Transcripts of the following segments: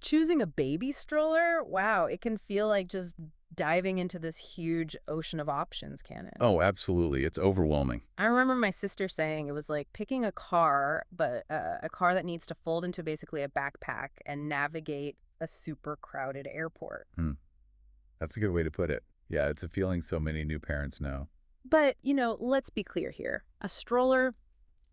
Choosing a baby stroller, wow, it can feel like just diving into this huge ocean of options, can it? Oh, absolutely. It's overwhelming. I remember my sister saying it was like picking a car, but a car that needs to fold into basically a backpack and navigate a super crowded airport. Hmm. That's a good way to put it. Yeah, it's a feeling so many new parents know. But, let's be clear here. A stroller,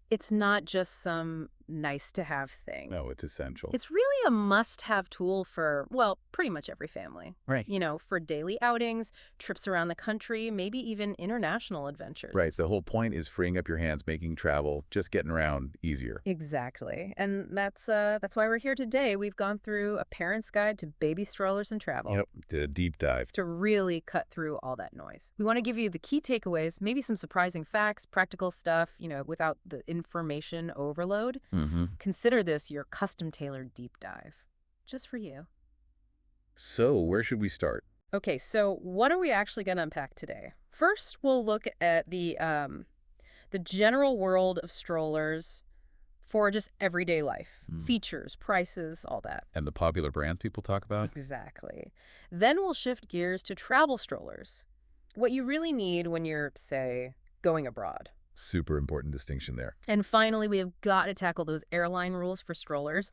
it's not just some nice to have thing. No, it's essential. It's really a must-have tool for, well, pretty much every family. Right. For daily outings, trips around the country, maybe even international adventures. Right. The whole point is freeing up your hands, making travel, just getting around easier. Exactly. And that's why we're here today. We've gone through a parent's guide to baby strollers and travel. Yep. Did a deep dive. To really cut through all that noise. We want to give you the key takeaways, maybe some surprising facts, practical stuff, without the information overload. Mm-hmm. Consider this your custom-tailored deep dive, just for you. So, where should we start? Okay, so what are we actually going to unpack today? First, we'll look at the general world of strollers for just everyday life. Features, prices, all that. And the popular brands people talk about? Exactly. Then we'll shift gears to travel strollers. What you really need when you're, say, going abroad. Super important distinction there. And finally, we have got to tackle those airline rules for strollers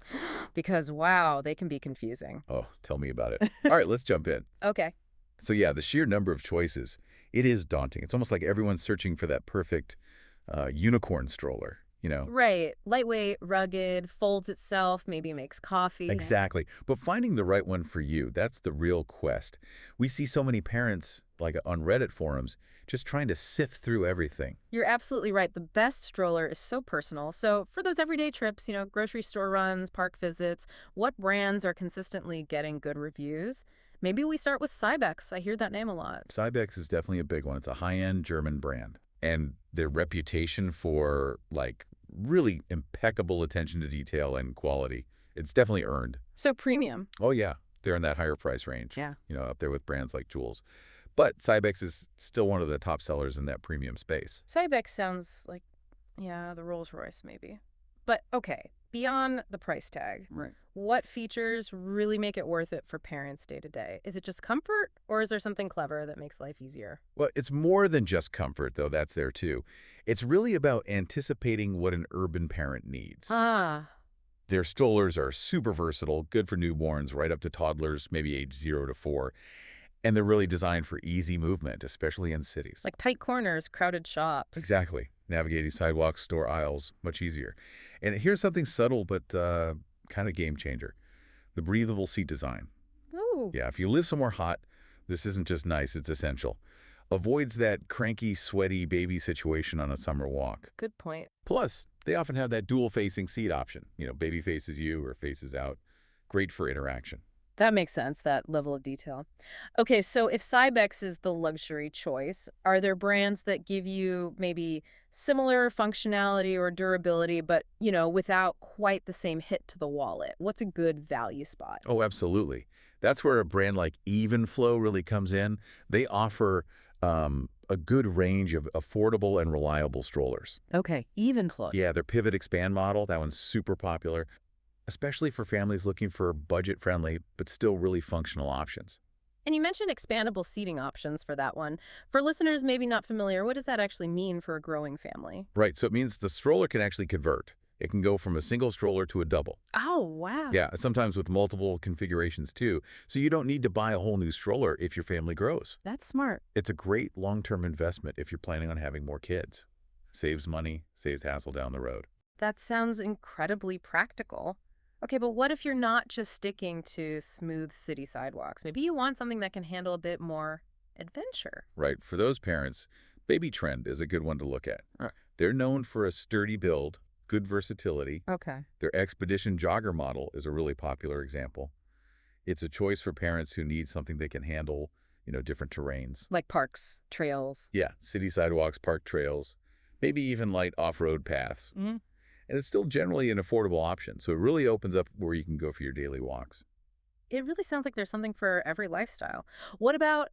because, wow, they can be confusing. Oh, tell me about it. All right, let's jump in. Okay. So yeah, the sheer number of choices, it is daunting. It's almost like everyone's searching for that perfect unicorn stroller, Right. Lightweight, rugged, folds itself, maybe makes coffee. Exactly. But finding the right one for you, that's the real quest. We see so many parents, like on Reddit forums, just trying to sift through everything. You're absolutely right. The best stroller is so personal. So for those everyday trips, grocery store runs, park visits, what brands are consistently getting good reviews? Maybe we start with Cybex. I hear that name a lot. Cybex is definitely a big one. It's a high-end German brand. And their reputation for, really impeccable attention to detail and quality, it's definitely earned. So premium. Oh, yeah. They're in that higher price range. Yeah. Up there with brands like Jules. But Cybex is still one of the top sellers in that premium space. Cybex sounds like, yeah, the Rolls Royce maybe. But okay, beyond the price tag, Right. what features really make it worth it for parents day to day? Is it just comfort, or is there something clever that makes life easier? Well, it's more than just comfort, though. That's there, too. It's really about anticipating what an urban parent needs. Ah, Their strollers are super versatile, good for newborns, right up to toddlers, maybe age 0 to 4. And they're really designed for easy movement, especially in cities. like tight corners, crowded shops. Exactly. Navigating sidewalks, store aisles, much easier. And here's something subtle but kind of game changer. The breathable seat design. Ooh. Yeah, if you live somewhere hot, this isn't just nice, it's essential. Avoids that cranky, sweaty baby situation on a summer walk. Good point. Plus, they often have that dual-facing seat option. Baby faces you or faces out. Great for interaction. That makes sense, that level of detail. Okay, so if Cybex is the luxury choice, are there brands that give you maybe similar functionality or durability, but, without quite the same hit to the wallet? What's a good value spot? Oh, absolutely. That's where a brand like Evenflow really comes in. They offer a good range of affordable and reliable strollers. Okay, Evenflow. Yeah, their Pivot Expand model, that one's super popular, especially for families looking for budget-friendly but still really functional options. And you mentioned expandable seating options for that one. For listeners maybe not familiar, what does that actually mean for a growing family? Right, so it means the stroller can actually convert. It can go from a single stroller to a double. Oh, wow. Yeah, sometimes with multiple configurations too. So you don't need to buy a whole new stroller if your family grows. That's smart. It's a great long-term investment if you're planning on having more kids. Saves money, saves hassle down the road. That sounds incredibly practical. Okay, but what if you're not just sticking to smooth city sidewalks? Maybe you want something that can handle a bit more adventure. Right, for those parents, Baby Trend is a good one to look at. Right. They're known for a sturdy build, good versatility. Okay. Their Expedition Jogger model is a really popular example. It's a choice for parents who need something they can handle, different terrains. Like parks, trails. Yeah, city sidewalks, park trails, maybe even light off-road paths. Mm-hmm. And it's still generally an affordable option, so it really opens up where you can go for your daily walks. It really sounds like there's something for every lifestyle. What about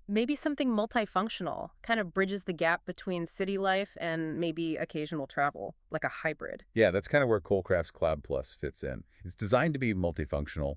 maybe something multifunctional, kind of bridges the gap between city life and maybe occasional travel, like a hybrid? Yeah, that's kind of where Colecraft's Cloud Plus fits in. It's designed to be multifunctional.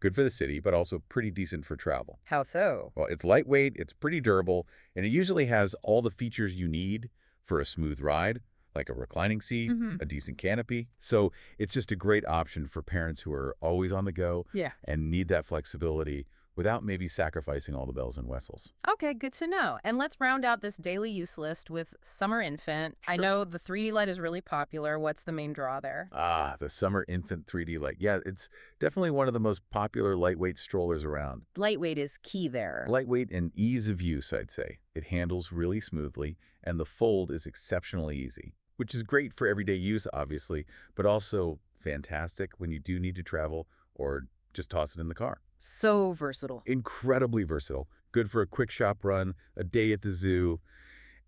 Good for the city, but also pretty decent for travel. How so? Well, it's lightweight, it's pretty durable, and it usually has all the features you need for a smooth ride, like a reclining seat, Hmm. a decent canopy. So it's just a great option for parents who are always on the go Yeah. and need that flexibility without maybe sacrificing all the bells and whistles. Okay, good to know. And let's round out this daily use list with summer infant. I Sure. know the 3D light is really popular. What's the main draw there? Ah, the Summer Infant 3D Light. Yeah, it's definitely one of the most popular lightweight strollers around. Lightweight is key there. Lightweight and ease of use, I'd say. It handles really smoothly, and the fold is exceptionally easy, which is great for everyday use, obviously, but also fantastic when you do need to travel or just toss it in the car. So versatile. Incredibly versatile. Good for a quick shop run, a day at the zoo,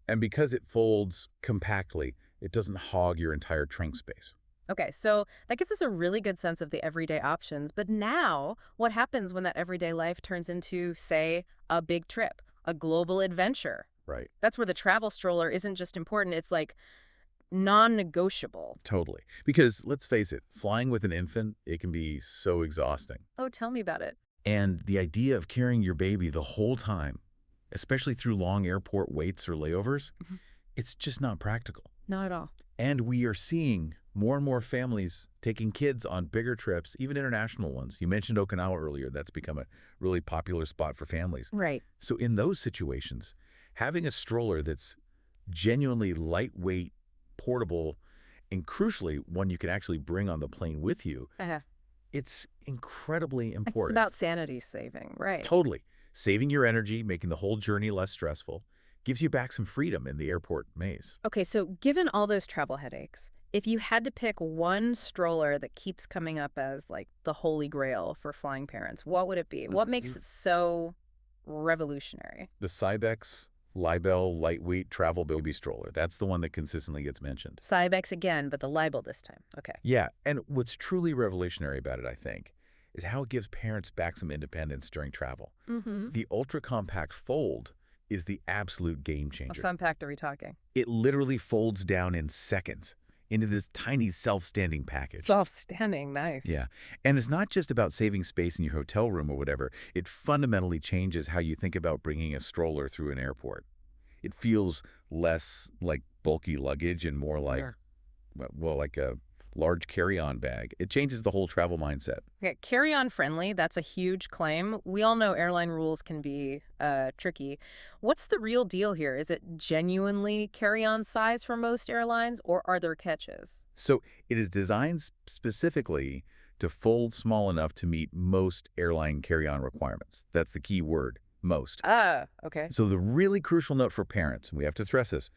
and because it folds compactly, it doesn't hog your entire trunk space. Okay, so that gives us a really good sense of the everyday options. But now, what happens when that everyday life turns into, say, a big trip, a global adventure? Right. That's where the travel stroller isn't just important, it's like non-negotiable. Totally. Because let's face it, flying with an infant, it can be so exhausting. Oh, tell me about it. And the idea of carrying your baby the whole time, especially through long airport waits or layovers, Mhm. it's just not practical. Not at all. And we are seeing more and more families taking kids on bigger trips, even international ones. You mentioned Okinawa earlier. That's become a really popular spot for families. Right. So in those situations, having a stroller that's genuinely lightweight, portable, and crucially, one you can actually bring on the plane with you, Uh, it's incredibly it's important. about sanity saving, right? Totally. Saving your energy, making the whole journey less stressful, gives you back some freedom in the airport maze. Okay, so given all those travel headaches, if you had to pick one stroller that keeps coming up as like the holy grail for flying parents, what would it be? What makes it so revolutionary? The Cybex Libel Lightweight Travel Baby Stroller. That's the one that consistently gets mentioned. Cybex again, but the libel this time. Okay. Yeah, and what's truly revolutionary about it, I think, is how it gives parents back some independence during travel. Mm-hmm. The ultra-compact fold is the absolute game What changer. fun fact are we talking? It literally folds down in seconds into this tiny self-standing package. Self-standing, nice. Yeah, and it's not just about saving space in your hotel room or whatever. It fundamentally changes how you think about bringing a stroller through an airport. It feels less like bulky luggage and more like, Sure. well, like a large carry-on bag. It changes the whole travel mindset. Okay, carry-on friendly, that's a huge claim. We all know airline rules can be tricky. What's the real deal here? Is it genuinely carry-on size for most airlines, or are there catches? So it is designed specifically to fold small enough to meet most airline carry-on requirements. That's the key word, most. Ah, okay. So the really crucial note for parents, and we have to stress this,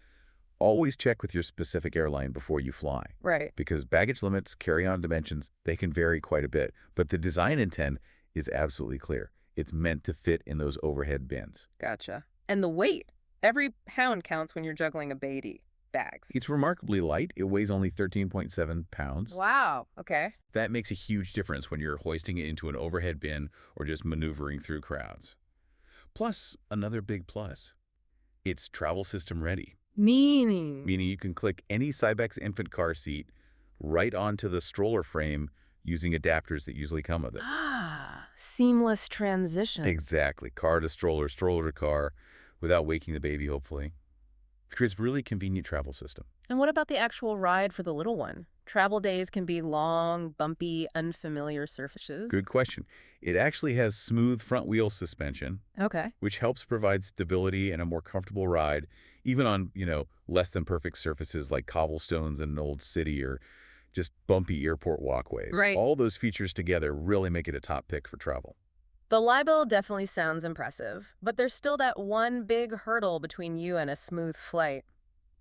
always check with your specific airline before you fly. Right. Because baggage limits, carry-on dimensions, they can vary quite a bit. But the design intent is absolutely clear. It's meant to fit in those overhead bins. Gotcha. And the weight. Every pound counts when you're juggling a baby. Bags. It's remarkably light. It weighs only 13.7 pounds. Wow. Okay. That makes a huge difference when you're hoisting it into an overhead bin or just maneuvering through crowds. Plus, another big plus, it's travel system ready, Meaning. meaning you can click any Cybex infant car seat right onto the stroller frame using adapters that usually come with it. Ah, seamless transition. Exactly. Car to stroller, stroller to car, without waking the baby, hopefully. It creates a really convenient travel system. And what about the actual ride for the little one? Travel days can be long, bumpy, unfamiliar surfaces. Good question. It actually has smooth front wheel suspension, Okay. which helps provide stability and a more comfortable ride, even on, less than perfect surfaces like cobblestones in an old city or just bumpy airport walkways. Right. All those features together really make it a top pick for travel. The libel definitely sounds impressive, but there's still that one big hurdle between you and a smooth flight.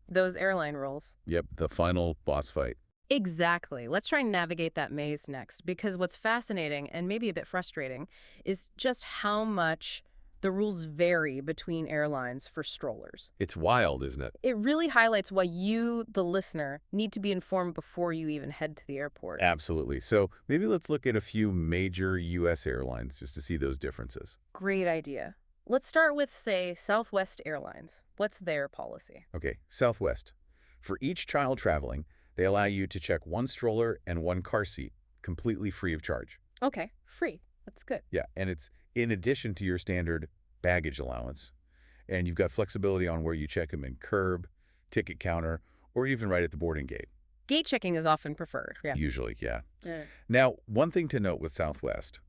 Those airline rules. Yep, the final boss fight. Exactly. Let's try and navigate that maze next, because what's fascinating and maybe a bit frustrating is just how much the rules vary between airlines for strollers. It's wild, isn't it? It really highlights why you, the listener, need to be informed before you even head to the airport. Absolutely. So maybe let's look at a few major U.S. airlines just to see those differences. Great idea. Let's start with, say, Southwest Airlines. What's their policy? Okay, Southwest. For each child traveling, they allow you to check one stroller and one car seat, completely free of charge. Okay, free. That's good. Yeah, and it's in addition to your standard baggage allowance. And you've got flexibility on where you check them in curb, ticket counter, or even right at the boarding gate. Gate checking is often preferred. Yeah. Usually, yeah. Yeah. Now, one thing to note with Southwest,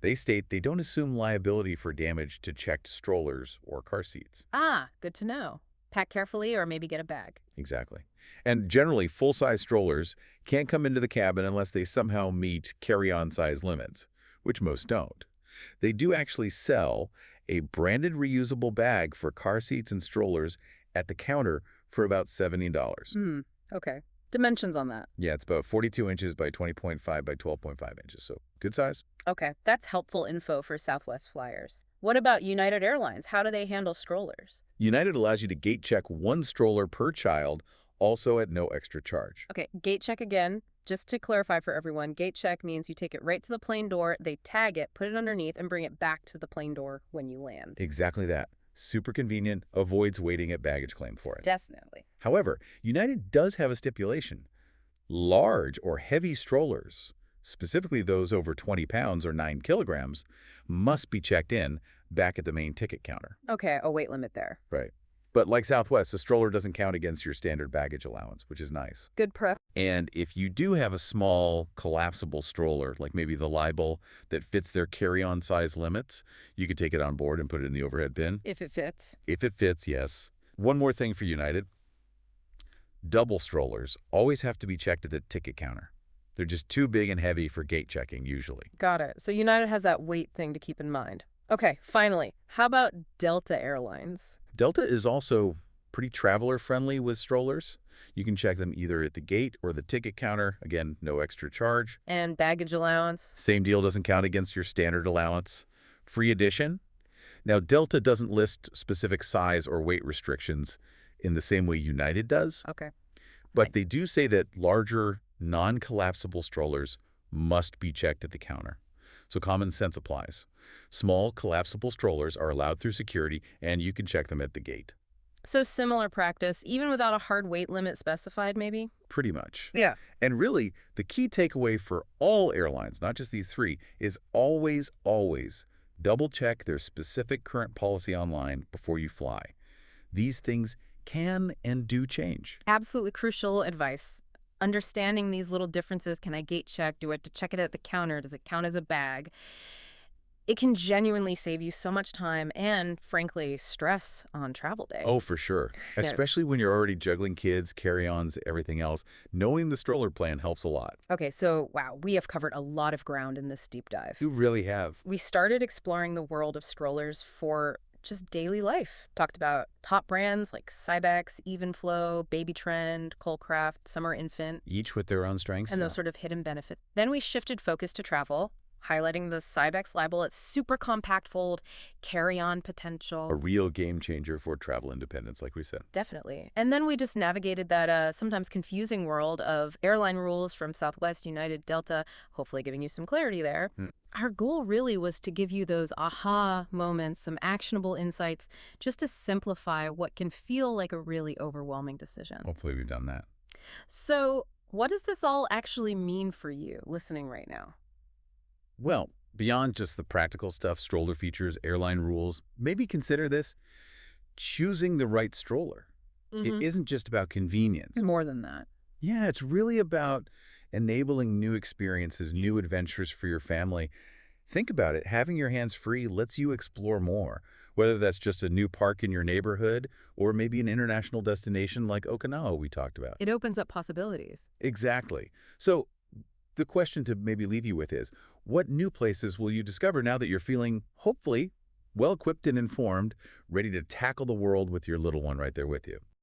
they state they don't assume liability for damage to checked strollers or car seats. Ah, good to know. Pack carefully or maybe get a bag. Exactly. And generally, full-size strollers can't come into the cabin unless they somehow meet carry-on size limits, which most don't. They do actually sell a branded reusable bag for car seats and strollers at the counter for about $70. Hmm. Okay. Dimensions on that. Yeah, it's about 42 inches by 20.5 by 12.5 inches, so good size. Okay, that's helpful info for Southwest flyers. What about United Airlines? How do they handle strollers? United allows you to gate check one stroller per child, also at no extra charge. Okay, gate check again. Just to clarify for everyone, gate check means you take it right to the plane door, they tag it, put it underneath, and bring it back to the plane door when you land. Exactly that. Super convenient, avoids waiting at baggage claim for it. Definitely. However, United does have a stipulation. Large or heavy strollers, specifically those over 20 pounds or 9 kilograms, must be checked in back at the main ticket counter. Okay, a weight limit there. Right. But like Southwest, a stroller doesn't count against your standard baggage allowance, which is nice. Good prep. And if you do have a small collapsible stroller, like maybe the Libel, that fits their carry-on size limits, you could take it on board and put it in the overhead bin. If it fits. If it fits, yes. One more thing for United. Double strollers always have to be checked at the ticket counter. They're just too big and heavy for gate checking, usually. Got it. So United has that weight thing to keep in mind. Okay, finally, how about Delta Airlines? Delta is also pretty traveler-friendly with strollers. You can check them either at the gate or the ticket counter. Again, no extra charge. And baggage allowance? Same deal, doesn't count against your standard allowance. Free addition. Now, Delta doesn't list specific size or weight restrictions in the same way United does, Okay. but they do say that larger, non-collapsible strollers must be checked at the counter. So common sense applies. Small, collapsible strollers are allowed through security, and you can check them at the gate. So similar practice, even without a hard weight limit specified, maybe? Pretty much. Yeah. And really, the key takeaway for all airlines, not just these three, is always, always double-check their specific current policy online before you fly. These things can and do change. Absolutely crucial advice. Understanding these little differences. Can I gate check? Do I have to check it at the counter? Does it count as a bag? It can genuinely save you so much time and, frankly, stress on travel day. Oh, for sure. Yeah. Especially when you're already juggling kids, carry-ons, everything else. Knowing the stroller plan helps a lot. Okay, so wow, we have covered a lot of ground in this deep dive. You really have. We started exploring the world of strollers for just daily life. Talked about top brands like Cybex, Evenflow, Baby Trend, Colecraft, Summer Infant, Each with their own strengths. and those sort of hidden benefits. Then we shifted focus to travel, highlighting the Cybex Libel, its super compact fold, carry-on potential. A real game changer for travel independence, like we said. Definitely. And then we just navigated that sometimes confusing world of airline rules from Southwest, United, Delta, hopefully giving you some clarity there. Our goal really was to give you those aha moments, some actionable insights, just to simplify what can feel like a really overwhelming decision. Hopefully we've done that. So what does this all actually mean for you listening right now? Well, beyond just the practical stuff, stroller features, airline rules, maybe consider this: choosing the right stroller. It isn't just about convenience. It's more than that. Yeah, it's really about enabling new experiences, new adventures for your family. Think about it. Having your hands free lets you explore more, whether that's just a new park in your neighborhood or maybe an international destination like Okinawa we talked about. It opens up possibilities. Exactly. So the question to maybe leave you with is, what new places will you discover now that you're feeling, hopefully, well-equipped and informed, ready to tackle the world with your little one right there with you?